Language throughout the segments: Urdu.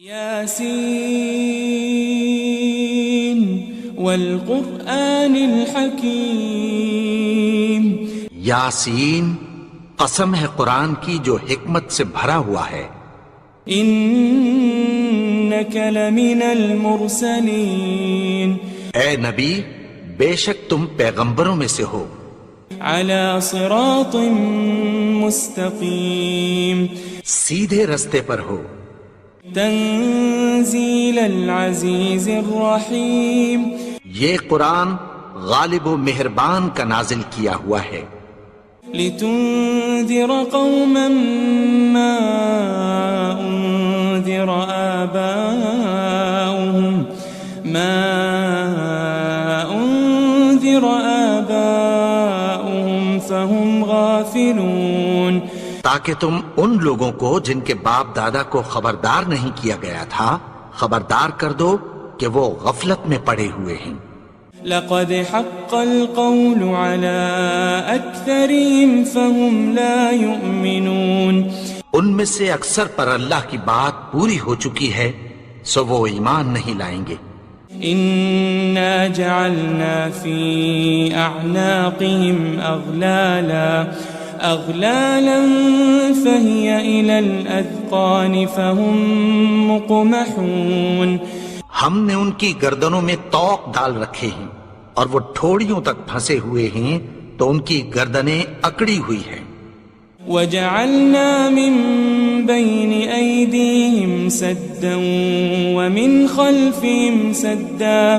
یاسین والقرآن الحکیم، یاسین قسم ہے قرآن کی جو حکمت سے بھرا ہوا ہے۔ انک لمن المرسلین، اے نبی بے شک تم پیغمبروں میں سے ہو، علی صراط مستقیم، سیدھے رستے پر ہو، تنزیل العزیز الرحیم، یہ قرآن غالب و مہربان کا نازل کیا ہوا ہے، لتنذر قوما ما انذر آباؤهم فهم غافلون، تاکہ تم ان لوگوں کو جن کے باپ دادا کو خبردار نہیں کیا گیا تھا خبردار کر دو کہ وہ غفلت میں پڑے ہوئے ہیں۔ لقد حق القول على اکثرهم فهم لا يؤمنون، ان میں سے اکثر پر اللہ کی بات پوری ہو چکی ہے سو وہ ایمان نہیں لائیں گے۔ انا جعلنا في اعناقهم اغلالا فهي الى الاذقان فهم مقمحون، ہم نے ان کی گردنوں میں طوق ڈال رکھے ہیں اور وہ ٹھوڑیوں تک پھنسے ہوئے ہیں تو ان کی گردنیں اکڑی ہوئی ہیں۔ وجعلنا من بين أيديهم سدا ومن خلفهم سدا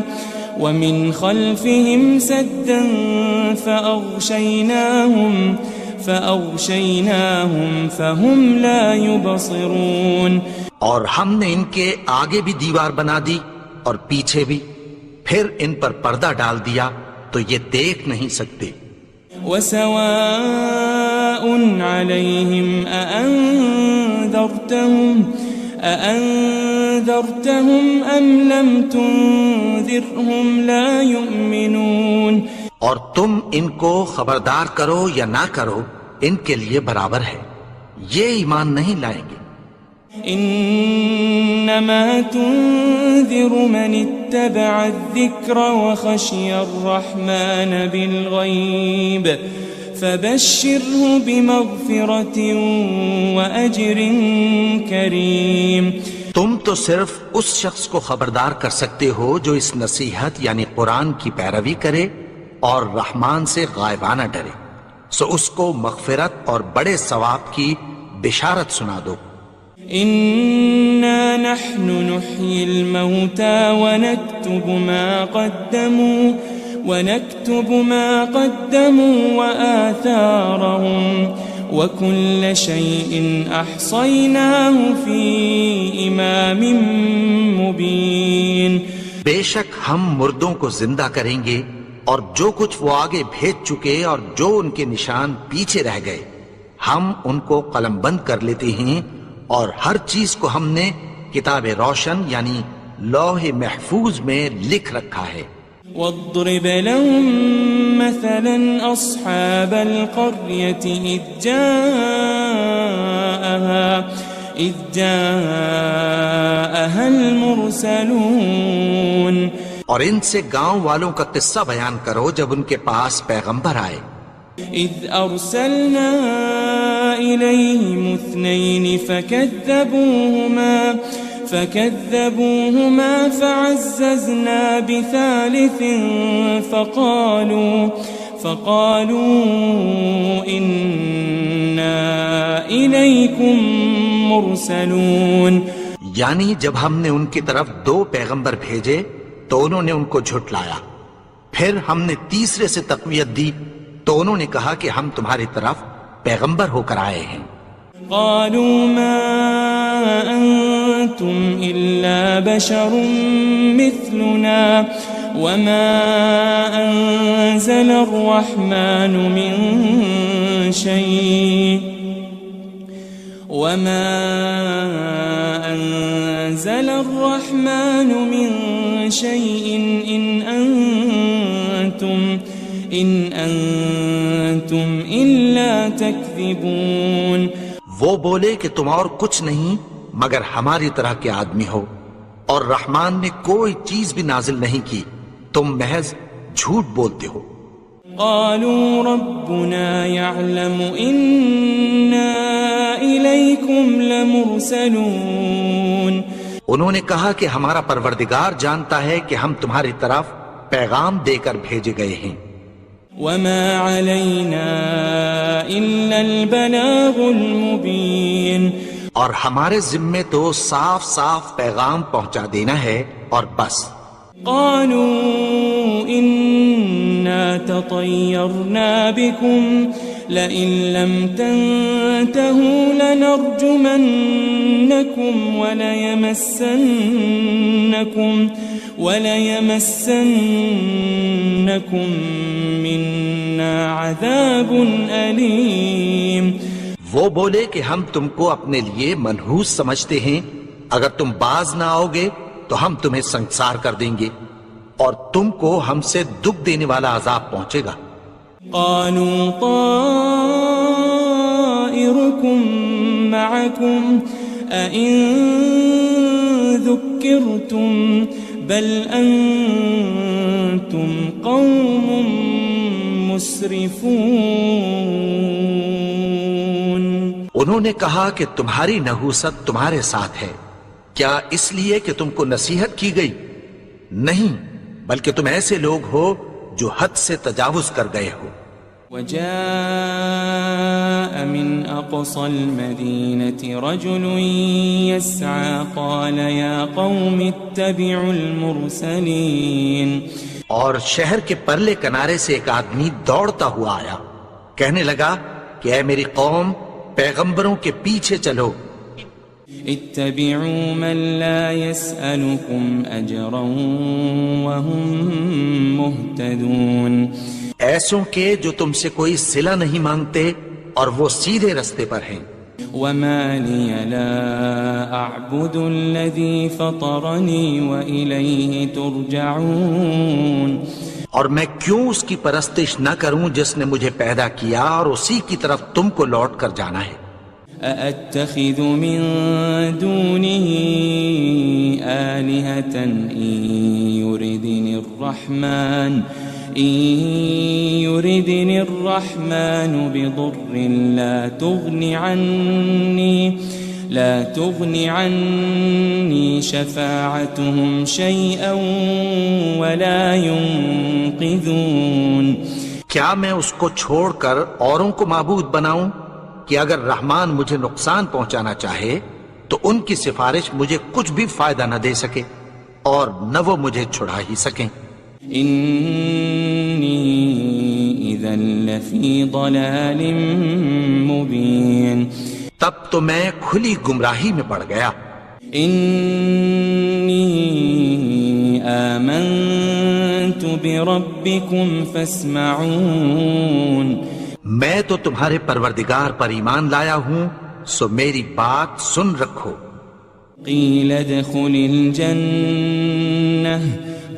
فأغشيناهم فهم لا يبصرون، اور ہم نے ان کے آگے بھی دیوار بنا دی اور پیچھے بھی، پھر ان پر پردہ ڈال دیا تو یہ دیکھ نہیں سکتے۔ وسواء عليهم أأنذرتهم أم لم تنذرهم لا يؤمنون، اور تم ان کو خبردار کرو یا نہ کرو ان کے لیے برابر ہے، یہ ایمان نہیں لائیں گے۔ انما تنذر من اتبع الذکر وخشی الرحمن بالغیب فبشره بمغفرة وأجر کریم، تم تو صرف اس شخص کو خبردار کر سکتے ہو جو اس نصیحت یعنی قرآن کی پیروی کرے اور رحمان سے غائبانہ ڈرے، سو اس کو مغفرت اور بڑے ثواب کی بشارت سنا دو۔ إنا نحن نحيي الموتى ونكتب ما قدموا وآثارهم وكل شيء أحصيناه في إمام مبين، بے شک ہم مردوں کو زندہ کریں گے اور جو کچھ وہ آگے بھیج چکے اور جو ان کے نشان پیچھے رہ گئے ہم ان کو قلم بند کر لیتے ہیں، اور ہر چیز کو ہم نے کتاب روشن یعنی لوح محفوظ میں لکھ رکھا ہے۔ واضرب لهم مثلا أصحاب القرية إذ جاءها المرسلون، اور ان سے گاؤں والوں کا قصہ بیان کرو جب ان کے پاس پیغمبر آئے۔ إذ أرسلنا إليهم 2 فكذبوهما فعززنا بثالث فقالوا إنا إليكم مرسلون، یعنی جب ہم نے ان کی طرف 2 پیغمبر بھیجے تو انہوں نے ان کو جھٹلایا، پھر ہم نے تیسرے سے تقویت دی تو انہوں نے کہا کہ ہم تمہاری طرف پیغمبر ہو کر آئے ہیں۔ قالوا ما أنتم إلا بشر مثلنا وما أنزل الرحمن من شيء إن أنتم إلا تكذبون، وہ بولے کہ تم اور کچھ نہیں مگر ہماری طرح کے آدمی ہو، اور رحمان نے کوئی چیز بھی نازل نہیں کی، تم محض جھوٹ بولتے ہو۔ قالوا ربنا يعلم إنا إليكم لمرسلون، انہوں نے کہا کہ ہمارا پروردگار جانتا ہے کہ ہم تمہاری طرف پیغام دے کر بھیجے گئے ہیں۔ وما علينا إلا البلاغ المبين، اور ہمارے ذمے تو صاف صاف پیغام پہنچا دینا ہے اور بس۔ قالوا إنا تطيرنا بكم لئن لم تنتهوا لنرجمنكم وليمسنكم منا عذاب أليم۔ وہ بولے کہ ہم تم کو اپنے لیے منحوس سمجھتے ہیں، اگر تم باز نہ آؤ گے تو ہم تمہیں سنسار کر دیں گے اور تم کو ہم سے دکھ دینے والا عذاب پہنچے گا۔ قالوا طائركم معكم أئن ذكرتم بل أنتم قوم مسرفون۔ انہوں نے کہا کہ تمہاری نحوست تمہارے ساتھ ہے، کیا اس لیے کہ تم کو نصیحت کی گئی؟ نہیں، بلکہ تم ایسے لوگ ہو جو حد سے تجاوز کر گئے ہو۔ وجاء من أقصى المدينة رجل يسعى قال يا قوم اتبعوا المرسلين، اور شہر کے پرلے کنارے سے ایک آدمی دوڑتا ہوا آیا، کہنے لگا کہ اے میری قوم، پیغمبروں کے پیچھے چلو۔ اتبعوا من لا يسألكم أجرا وهم مهتدون، ایسوں کے جو تم سے کوئی صلہ نہیں مانگتے اور وہ سیدھے رستے پر ہیں۔ وما لي لا أعبد الذي فطرني وإليه ترجعون، اور میں کیوں اس کی پرستش نہ کروں جس نے مجھے پیدا کیا اور اسی کی طرف تم کو لوٹ کر جانا ہے۔ أأتخذ من دونه آلهة إن يردني الرحمن بضر لا تغن عني شفاعتهم شيئا ولا ينقذون۔ کیا میں اس کو چھوڑ کر اوروں کو معبود بناؤں کہ اگر رحمان مجھے نقصان پہنچانا چاہے تو ان کی سفارش مجھے کچھ بھی فائدہ نہ دے سکے اور نہ وہ مجھے چھڑا ہی سکیں۔ إني إذا لفي ضلال مبين، تب تو میں کھلی گمراہی میں پڑ گیا۔ إني آمنت بربكم فاسمعون، میں تو تمہارے پروردگار پر ایمان لایا ہوں، سو میری بات سن رکھو۔ قيل ادخل الجنة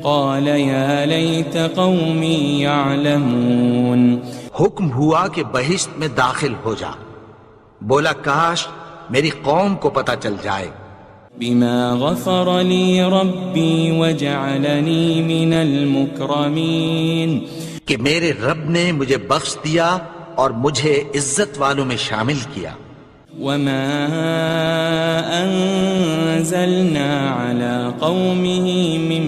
قال يا ليت قومي يعلمون، حکم ہوا کہ بہشت میں داخل ہو جا، بولا کاش میری قوم کو پتہ چل جائے۔ بما غفر لي ربي وجعلني من المكرمين، کہ میرے رب نے مجھے بخش دیا اور مجھے عزت والوں میں شامل کیا۔ وما أنزلنا على قومه من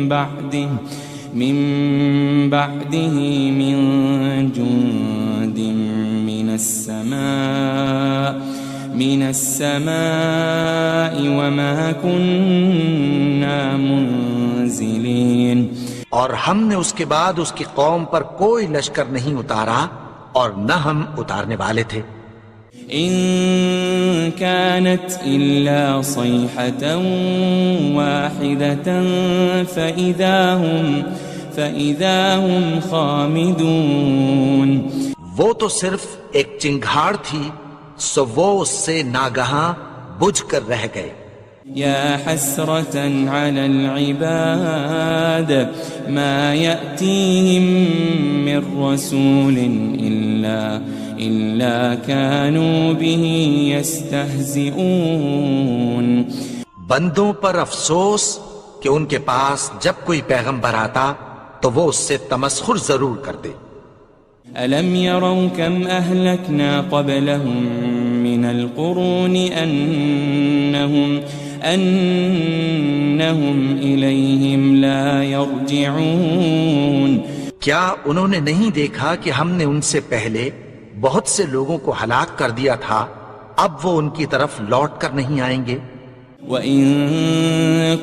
بعده من جند من السماء وما كنا منزلين، اور ہم نے اس کے بعد اس کی قوم پر کوئی لشکر نہیں اتارا اور نہ ہم اتارنے والے تھے۔ إن كانت إلا صيحة واحدة فإذا هم خامدون، وہ تو صرف ایک چنگھاڑ تھی، سو وہ اس سے ناگہاں بجھ کر رہ گئے۔ يا حسرة على العباد ما يأتيهم من رسول إلا كانوا به يستهزئون بندوں پر افسوس کہ ان کے پاس جب کوئی پیغمبر آتا تو وہ اس سے تمسخر ضرور کرتے. ألم يروا كم أهلكنا قبلهم من القرون أنهم إليهم لا يرجعون. کیا انہوں نے نہیں دیکھا کہ ہم نے ان سے پہلے بہت سے لوگوں کو ہلاک کر دیا تھا، اب وہ ان کی طرف لوٹ کر نہیں آئیں گے؟ وَإِن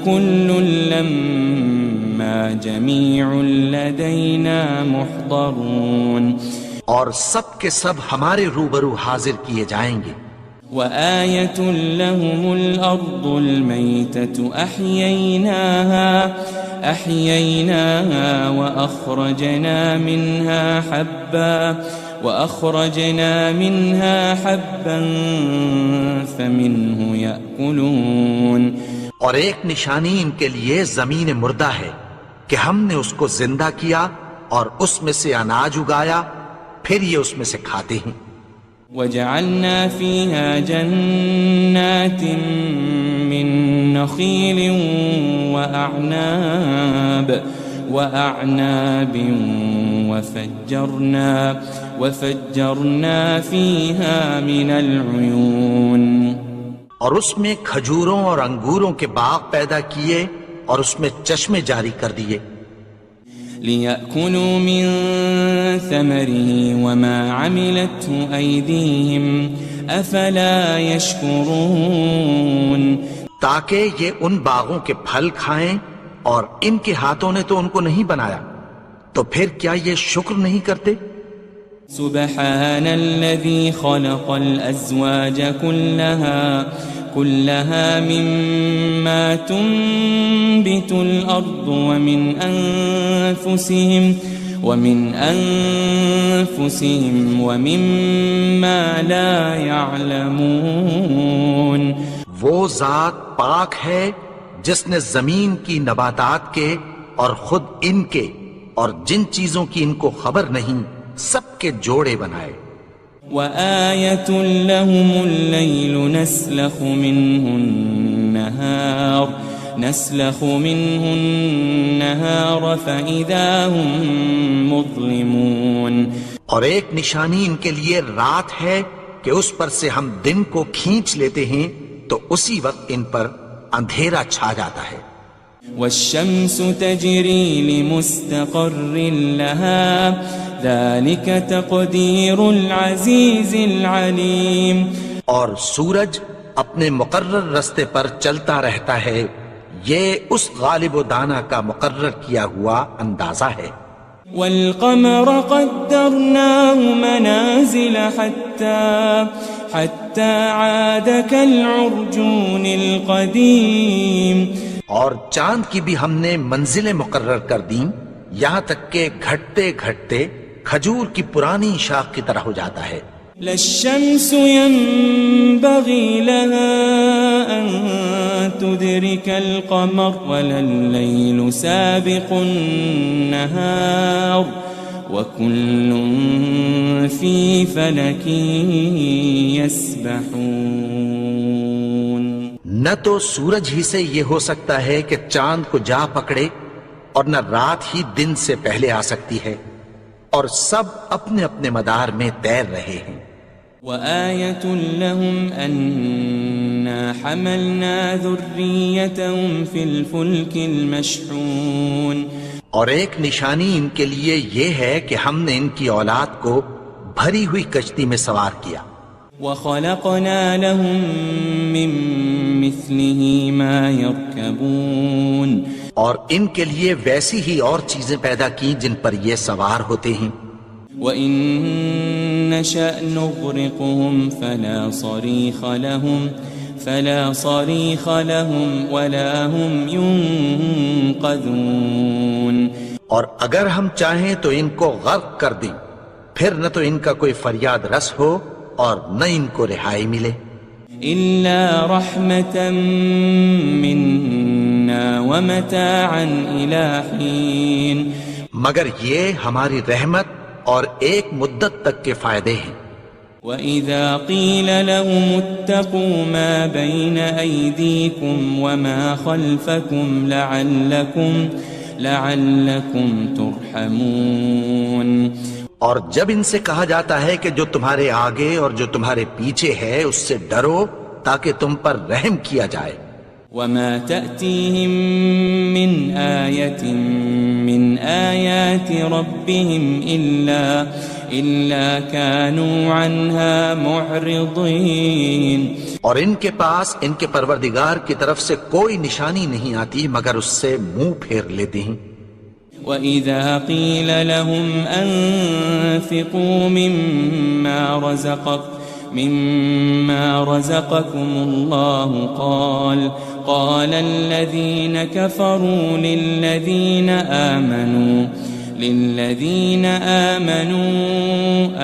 كُلٌّ لَمَّا جَمِيعٌ لَدَيْنَا مُحْضَرُونَ. اور سب کے سب ہمارے روبرو حاضر کیے جائیں گے. وَآيَةٌ لَهُمُ الْأَرْضُ الْمَيْتَةُ أَحْيَيْنَاهَا وَأَخْرَجْنَا مِنْهَا حَبًّا فَمِنْهُ يَأْكُلُونَ. اور ایک نشانی ان کے لیے زمین مردہ ہے کہ ہم نے اس کو زندہ کیا اور اس میں سے اناج اگایا، پھر یہ اس میں سے کھاتے ہیں. وَجَعَلْنَا فِيهَا جَنَّاتٍ مِّن نَخِيلٍ وَأَعْنَابٍ وَفَجَّرْنَا فِيهَا مِنَ الْعُيُونِ. اور اس میں کھجوروں اور انگوروں کے باغ پیدا کیے اور اس میں چشمے جاری کر دیے. لِيَأْكُلُوا مِن ثَمَرِهِ وَمَا عَمِلَتْهُ أَيْدِيهِمْ أَفَلَا يَشْكُرُونَ. تاکہ یہ ان باغوں کے پھل کھائیں اور ان کے ہاتھوں نے تو ان کو نہیں بنایا، تو پھر کیا یہ شکر نہیں کرتے؟ سبحان الذي خلق الأزواج كلها مما تنبت الأرض ومن أنفسهم ومما لا يعلمون. وہ ذات پاک ہے جس نے زمین کی نباتات کے اور خود ان کے اور جن چیزوں کی ان کو خبر نہیں سب کے جوڑے بنائے. وَآيَةٌ لَهُمُ اللَّيْلُ نَسْلَخُ مِنْهُ النَّهَارَ فَإِذَا هُمْ مُظْلِمُونَ. اور ایک نشانی ان کے لیے رات ہے کہ اس پر سے ہم دن کو کھینچ لیتے ہیں تو اسی وقت ان پر اندھیرا چھا جاتا ہے. وَالشَّمْسُ تَجْرِي لِمُسْتَقَرٍّ لَهَا ذَلِكَ تَقْدِيرُ الْعَزِيزِ الْعَلِيمِ. اور سورج اپنے مقرر رستے پر چلتا رہتا ہے، یہ اس غالب و دانا کا مقرر کیا ہوا اندازہ ہے. وَالْقَمَرَ قَدَّرْنَاهُ مَنَازِلَ حَتَّى عَادَ كَالْعُرْجُونِ الْقَدِيمِ. اور چاند کی بھی ہم نے منزلیں مقرر کر دیں، یہاں تک کہ گھٹتے گھٹتے کھجور کی پرانی شاخ کی طرح ہو جاتا ہے. لَلشَّمْسُ يَنبَغِي لَهَا أَن تُدْرِكَ الْقَمَرَ وَلَلَّيْلُ سَابِقُ النَّهَارِ وَكُلٌّ فِي فَلَكٍ يَسْبَحُونَ. نہ تو سورج ہی سے یہ ہو سکتا ہے کہ چاند کو جا پکڑے، اور نہ رات ہی دن سے پہلے آ سکتی ہے، اور سب اپنے اپنے مدار میں تیر رہے ہیں. وَآيَةٌ لَهُمْ أَنَّا حَمَلْنَا ذُرِّيَّتَهُمْ فِي الْفُلْكِ الْمَشْحُونِ. اور ایک نشانی ان کے لیے یہ ہے کہ ہم نے ان کی اولاد کو بھری ہوئی کشتی میں سوار کیا. وَخَلَقْنَا لَهُم مِّن مِّثْلِهِ مَا يَرْكَبُونَ. اور ان کے لیے ویسی ہی اور چیزیں پیدا کی جن پر یہ سوار ہوتے ہیں. وَإِن نَّشَأْ نُغْرِقْهُمْ فَلَا صَرِيخَ لَهُمْ وَلَا هُمْ يُنقَذُونَ. اور اگر ہم چاہیں تو ان کو غرق کر دیں، پھر نہ تو ان کا کوئی فریاد رس ہو اور نہ ان کو رہائی ملے. إِلَّا رَحْمَةً مِّنَّا وَمَتَاعًا إِلَىٰ حِينٍ. مگر یہ ہماری رحمت اور ایک مدت تک کے فائدے ہیں. وَإِذَا قِيلَ لَهُمُ اتَّقُوا مَا بَيْنَ أَيْدِيكُمْ وَمَا خَلْفَكُمْ لَعَلَّكُمْ تُرْحَمُونَ اور جب ان سے کہا جاتا ہے کہ جو تمہارے آگے اور جو تمہارے پیچھے ہے اس سے ڈرو تاکہ تم پر رحم کیا جائے. وَمَا تَأْتِيهِم مِّنْ آيَةٍ مِّنْ آيَاتِ رَبِّهِمْ إِلَّا كَانُوا عَنْهَا مُعْرِضِينَ. اور ان کے پاس ان کے پروردگار کی طرف سے کوئی نشانی نہیں آتی مگر اس سے منہ پھیر لیتے ہیں. وَإِذَا قِيلَ لَهُمْ أَنفِقُوا مِمَّا رَزَقَكُمُ اللَّهُ قَالَ الَّذِينَ كَفَرُوا لِلَّذِينَ آمَنُوا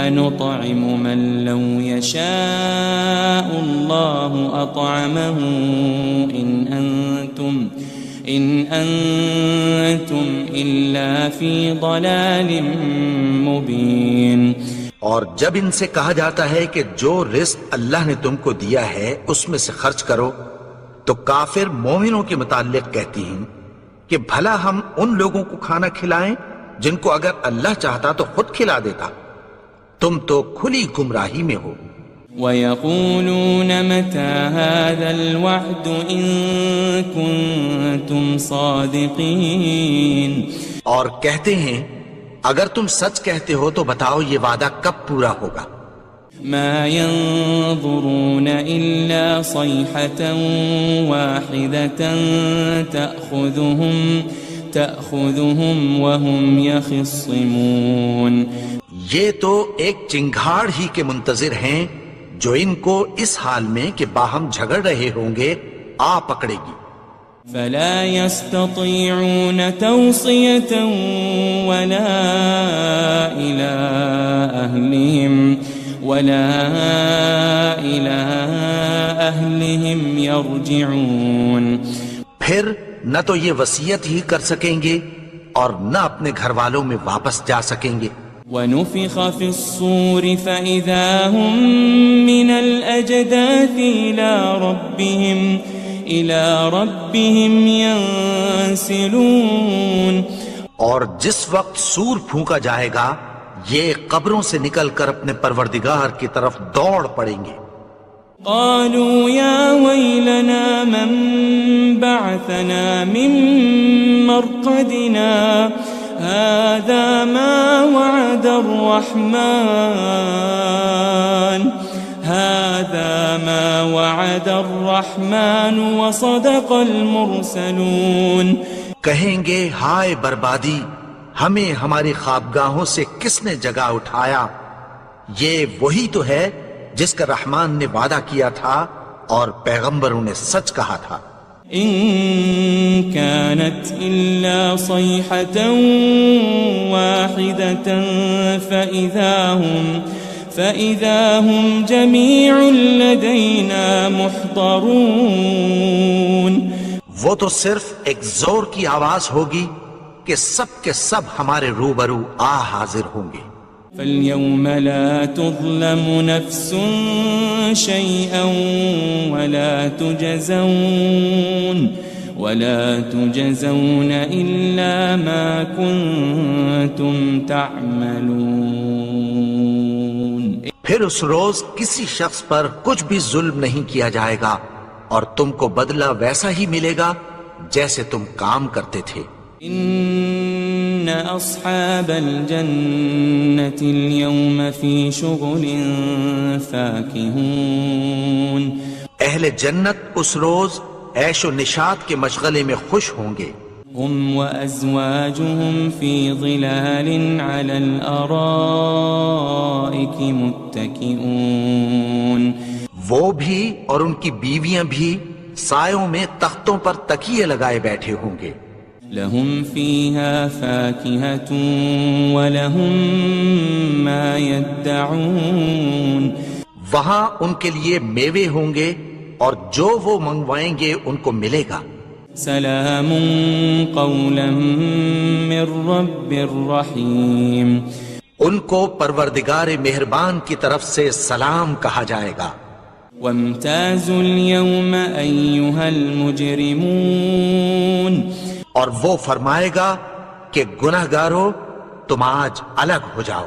أَنُطْعِمُ مَن لَّوْ يَشَاءُ اللَّهُ أَطْعَمَهُ إِنْ أَنْتُمْ إِلَّا فِي ضَلَالٍ مُبِينٍ. اور جب ان سے کہا جاتا ہے کہ جو رزق اللہ نے تم کو دیا ہے اس میں سے خرچ کرو تو کافر مومنوں کے متعلق کہتی ہیں کہ بھلا ہم ان لوگوں کو کھانا کھلائیں جن کو اگر اللہ چاہتا تو خود کھلا دیتا. تم تو کھلی گمراہی میں ہو. وَيَقُولُونَ مَتَى هَذَا الْوَعْدُ إِن كُنتُمْ صَادِقِينَ. اور کہتے ہیں اگر تم سچ کہتے ہو تو بتاؤ یہ وعدہ کب پورا ہوگا. مَا يَنظُرُونَ إِلَّا صَيْحَةً وَاحِدَةً تَأْخُذُهُمْ وَهُمْ يَخِصِّمُونَ. یہ تو ایک چنگھاڑ ہی کے منتظر ہیں جو ان کو اس حال میں کہ باہم جھگڑ رہے ہوں گے آ پکڑے گی. فَلَا يَسْتَطِيعُونَ تَوْصِيَةً وَلَا إِلَىٰ أَهْلِهِمْ يَرْجِعُونَ. پھر نہ تو یہ وصیت ہی کر سکیں گے اور نہ اپنے گھر والوں میں واپس جا سکیں گے. وَنُفِخَ فِي الصُّورِ فَإِذَا هُم مِّنَ الْأَجْدَاثِ إِلَىٰ رَبِّهِمْ يَنسِلُونَ. اور جس وقت سور پھونکا جائے گا یہ قبروں سے نکل کر اپنے پروردگار کی طرف دوڑ پڑیں گے. قالوا يا ويلنا من بعثنا من مرقدنا هذا ما وعد الرحمن وصدق المرسلون. کہیں گے ہائے بربادی ہمیں ہماری خوابگاہوں سے کس نے جگا اٹھایا. یہ وہی تو ہے جس کا رحمان نے وعدہ کیا تھا اور پیغمبروں نے سچ کہا تھا. ان كانت الا صيحة واحدة فإذا هم جميع لدينا محضرون. وہ تو صرف ایک زور کی آواز ہوگی کہ سب کے سب ہمارے روبرو حاضر ہوں گے. فَالْيَوْمَ لَا تُظْلَمُ نَفْسٌ شَيْئًا وَلَا تُجَزَوْنَ إِلَّا مَا كُنتُمْ تَعْمَلُونَ. پھر اس روز کسی شخص پر کچھ بھی ظلم نہیں کیا جائے گا اور تم کو بدلہ ویسا ہی ملے گا جیسے تم کام کرتے تھے. ان اصحاب الجنة اليوم في شغل فاكهون. اہل جنت اس روز عیش و نشاط کے مشغلے میں خوش ہوں گے. هم وازواجهم في ظلال على الارائك متكئون. وہ بھی اور ان کی بیویاں بھی سایوں میں تختوں پر تکیے لگائے بیٹھے ہوں گے. لهم فيها فاكهة ولهم ما يدعون. وہاں ان کے لیے میوے ہوں گے اور جو وہ منگوائیں گے ان کو ملے گا. سلام قولا من رب الرحیم. ان کو پروردگار مہربان کی طرف سے سلام کہا جائے گا. وامتازوا اليوم أيها المجرمون اور وہ فرمائے گا کہ گنہگارو تم آج الگ ہو جاؤ.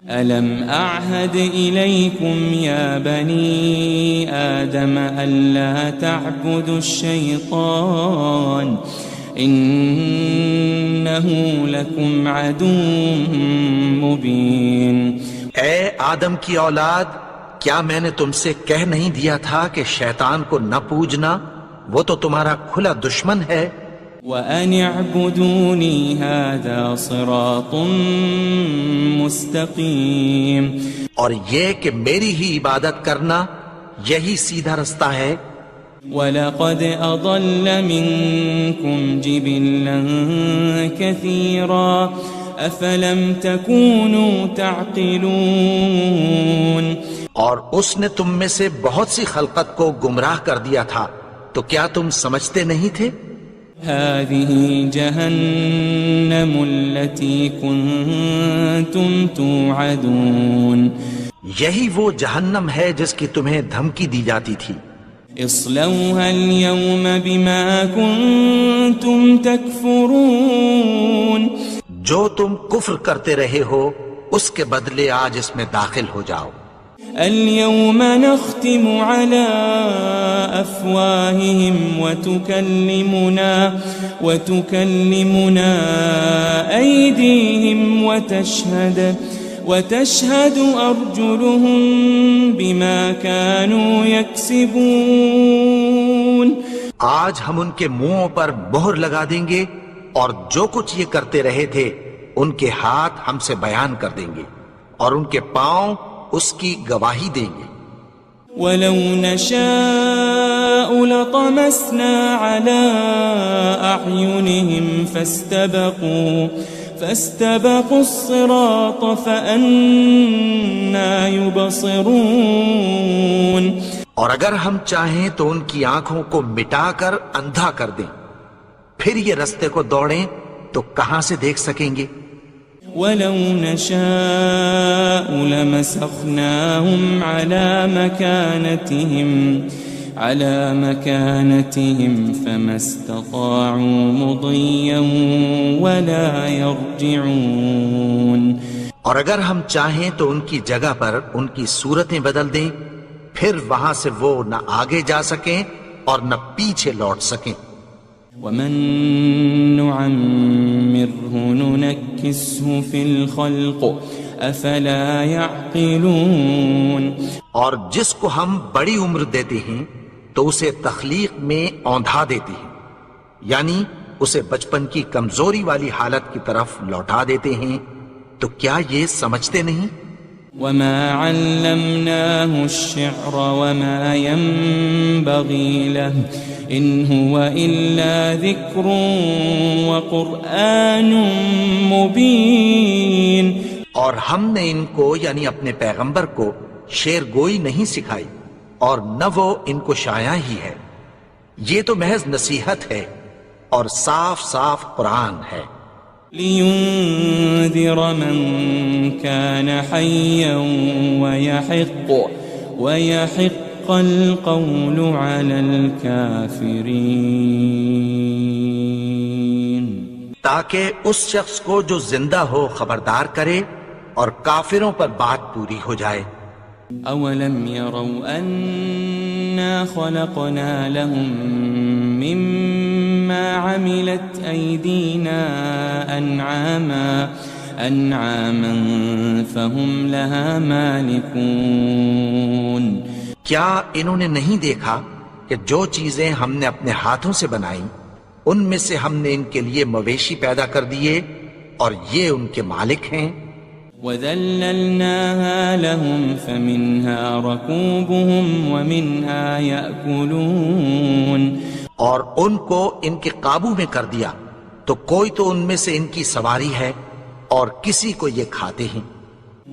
ألم أعهد إليكم يا بني آدم ألا تعبدوا الشيطان إنه لكم عدو مبين. اے آدم کی اولاد، کیا میں نے تم سے کہہ نہیں دیا تھا کہ شیطان کو نہ پوجنا، وہ تو تمہارا کھلا دشمن ہے. وَأَنِ اعْبُدُونِي هَذَا صِرَاطٌ مُسْتَقِيمٌ. اور یہ کہ میری ہی عبادت کرنا یہی سیدھا رستہ ہے. وَلَقَدْ أَضَلَّ مِنْكُمْ جِبِلًّا كَثِيرًا أَفَلَمْ تَكُونُوا تَعْقِلُونَ. اور اس نے تم میں سے بہت سی خلقت کو گمراہ کر دیا تھا، تو کیا تم سمجھتے نہیں تھے؟ هذه جهنم التي كنتم توعدون. یہی وہ جہنم ہے جس کی تمہیں دھمکی دی جاتی تھی. اصلوها اليوم بما كنتم تكفرون. جو تم کفر کرتے رہے ہو اس کے بدلے آج اس میں داخل ہو جاؤ. اليوم نختم على أفواههم وتكلمنا أيديهم وتشهد أرجلهم بما كانوا يكسبون. آج ہم ان کے منہوں پر مہر لگا دیں گے اور جو کچھ یہ کرتے رہے تھے ان کے ہاتھ ہم سے بیان کر دیں گے اور ان کے پاؤں اس کی گواہی دیں گے. وَلَوْ نَشَاءُ لَطَمَسْنَا عَلَىٰ أَعْيُنِهِمْ فَاسْتَبَقُوا الصِّرَاطَ فَأَنَّىٰ يُبْصِرُونَ. اور اگر ہم چاہیں تو ان کی آنکھوں کو مٹا کر اندھا کر دیں، پھر یہ رستے کو دوڑیں تو کہاں سے دیکھ سکیں گے. وَلَوْ نَشَاءُ لَمَسَخْنَاهُمْ عَلَى مَكَانَتِهِمْ فَمَا اسْتَطَاعُوا مُضِيًّا وَلَا يَرْجِعُونَ. اور اگر ہم چاہیں تو ان کی جگہ پر ان کی صورتیں بدل دیں، پھر وہاں سے وہ نہ آگے جا سکیں اور نہ پیچھے لوٹ سکیں. وَمَن نُعَمِّرْهُ نُنَكِّسْهُ فِي الْخَلْقِ أَفَلَا يَعْقِلُونَ. اور جس کو ہم بڑی عمر دیتے ہیں تو اسے تخلیق میں اوندھا دیتے ہیں، یعنی اسے بچپن کی کمزوری والی حالت کی طرف لوٹا دیتے ہیں. تو کیا یہ سمجھتے نہیں؟ وَمَا عَلَّمْنَاهُ الشِّعْرَ وَمَا يَنبَغِي لَهُ إِنْ هُوَ إِلَّا ذِكْرٌ وَقُرْآنٌ مُبِينٌ. اور ہم نے ان کو یعنی اپنے پیغمبر کو شعر گوئی نہیں سکھائی اور نہ وہ ان کو شایع ہی ہے، یہ تو محض نصیحت ہے اور صاف صاف قرآن ہے. لِيُنذِرَ مَن كَانَ حَيًّا وَيَحِقَّ الْقَوْلُ عَلَى الْكَافِرِينَ. تاکہ اس شخص کو جو زندہ ہو خبردار کرے اور کافروں پر بات پوری ہو جائے. أَوَلَمْ يَرَوْا أَنَّا خَلَقْنَا لَهُم مِّمَّا عَمِلَتْ أَيْدِينَا أَنْعَامًا فَهُمْ لَهَا مَالِكُونَ. کیا انہوں نے نہیں دیکھا کہ جو چیزیں ہم نے اپنے ہاتھوں سے بنائیں ان میں سے ہم نے ان کے لیے مویشی پیدا کر دیے اور یہ ان کے مالک ہیں. وَذَلَّلْنَاهَا لَهُمْ فَمِنْهَا رَكُوبُهُمْ وَمِنْهَا يَأْكُلُونَ. اور ان کو ان کے قابو میں کر دیا تو کوئی تو ان میں سے ان کی سواری ہے اور کسی کو یہ کھاتے ہیں.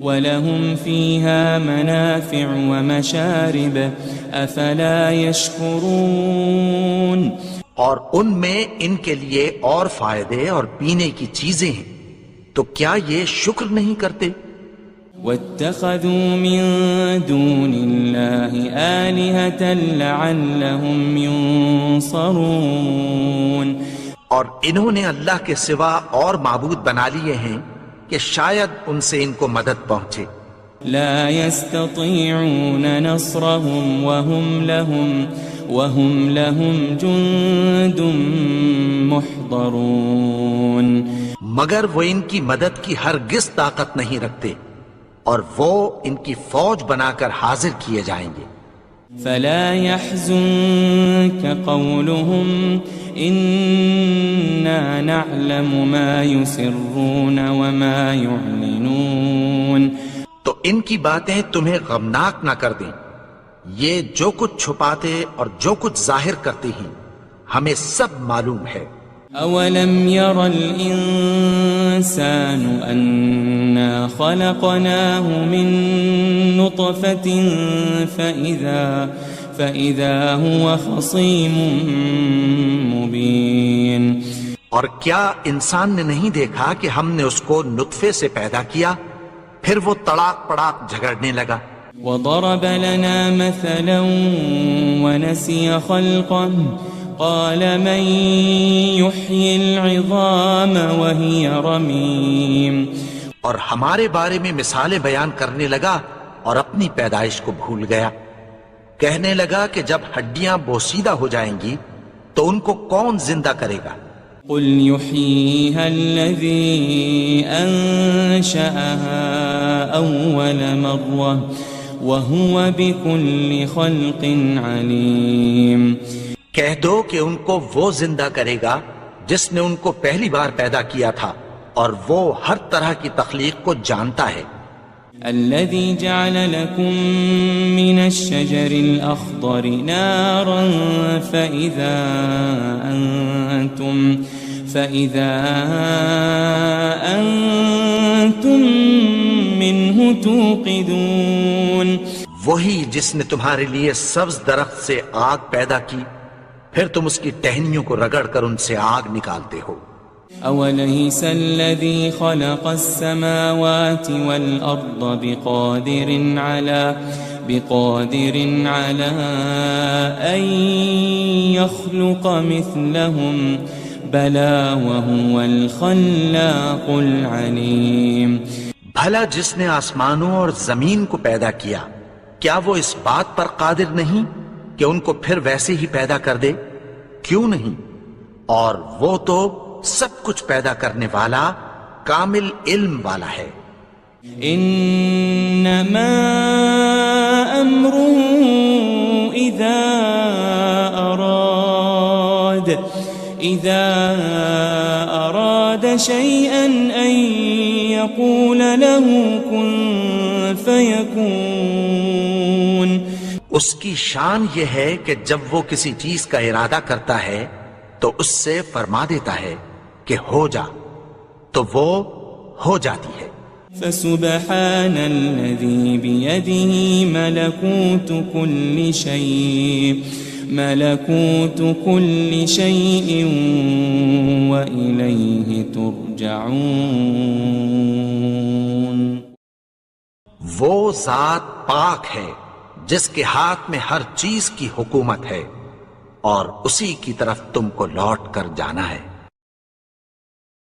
وَلَهُمْ فِيهَا مَنَافِعُ وَمَشَارِبُ أَفَلَا يَشْكُرُونَ. اور ان میں ان کے لیے اور فائدے اور پینے کی چیزیں ہیں، تو کیا یہ شکر نہیں کرتے؟ واتخذوا من دون الله آلهة لعلهم ينصرون اور انہوں نے اللہ کے سوا اور معبود بنا لیے ہیں کہ شاید ان سے ان کو مدد پہنچے. لا يستطيعون نصرهم وهم لهم جند محضرون مگر وہ ان کی مدد کی ہرگز طاقت نہیں رکھتے اور وہ ان کی فوج بنا کر حاضر کیے جائیں گے. فلا يحزنك قولهم إنا نعلم ما يسرون وما يعلنون تو ان کی باتیں تمہیں غمناک نہ کر دیں. یہ جو کچھ چھپاتے اور جو کچھ ظاہر کرتے ہیں ہمیں سب معلوم ہے. أولم ير الإنسان أنا خلقناه من نطفة فإذا هو خصيم مبين اور کیا انسان نے نہیں دیکھا کہ ہم نے اس کو نطفے سے پیدا کیا پھر وہ تڑاک پڑاک جھگڑنے لگا. وضرب لنا مثلا ونسي خلقه قال من يحيي العظام وهي رميم اور ہمارے بارے میں مثالیں بیان کرنے لگا اور اپنی پیدائش کو بھول گیا. کہنے لگا کہ جب ہڈیاں بوسیدہ ہو جائیں گی تو ان کو کون زندہ کرے گا. قل يحييها الذي أنشأها أول مرة وهو بكل خلق عليم کہہ دو کہ ان کو وہ زندہ کرے گا جس نے ان کو پہلی بار پیدا کیا تھا اور وہ ہر طرح کی تخلیق کو جانتا ہے. الذي جعل لكم من الشجر الأخضر نارا فإذا أنتم منه توقدون وہی جس نے تمہارے لیے سبز درخت سے آگ پیدا کی پھر تم اس کی ٹہنیوں کو رگڑ کر ان سے آگ نکالتے ہو. أوليس الذي خلق السماوات والأرض بقادر على أن يخلق مثلهم بلى وهو الخلاق العليم بھلا جس نے آسمانوں اور زمین کو پیدا کیا کیا وہ اس بات پر قادر نہیں کہ ان کو پھر ویسے ہی پیدا کر دے؟ کیوں نہیں؟ اور وہ تو سب کچھ پیدا کرنے والا کامل علم والا ہے. انما امره اذا اراد شيئا ان يقول له كن فيكون اس کی شان یہ ہے کہ جب وہ کسی چیز کا ارادہ کرتا ہے تو اس سے فرما دیتا ہے کہ ہو جا تو وہ ہو جاتی ہے. فسبحان الذي بيده ملكوت كل شيء وإليه ترجعون وہ ذات پاک ہے جس کے ہاتھ میں ہر چیز کی حکومت ہے اور اسی کی طرف تم کو لوٹ کر جانا ہے.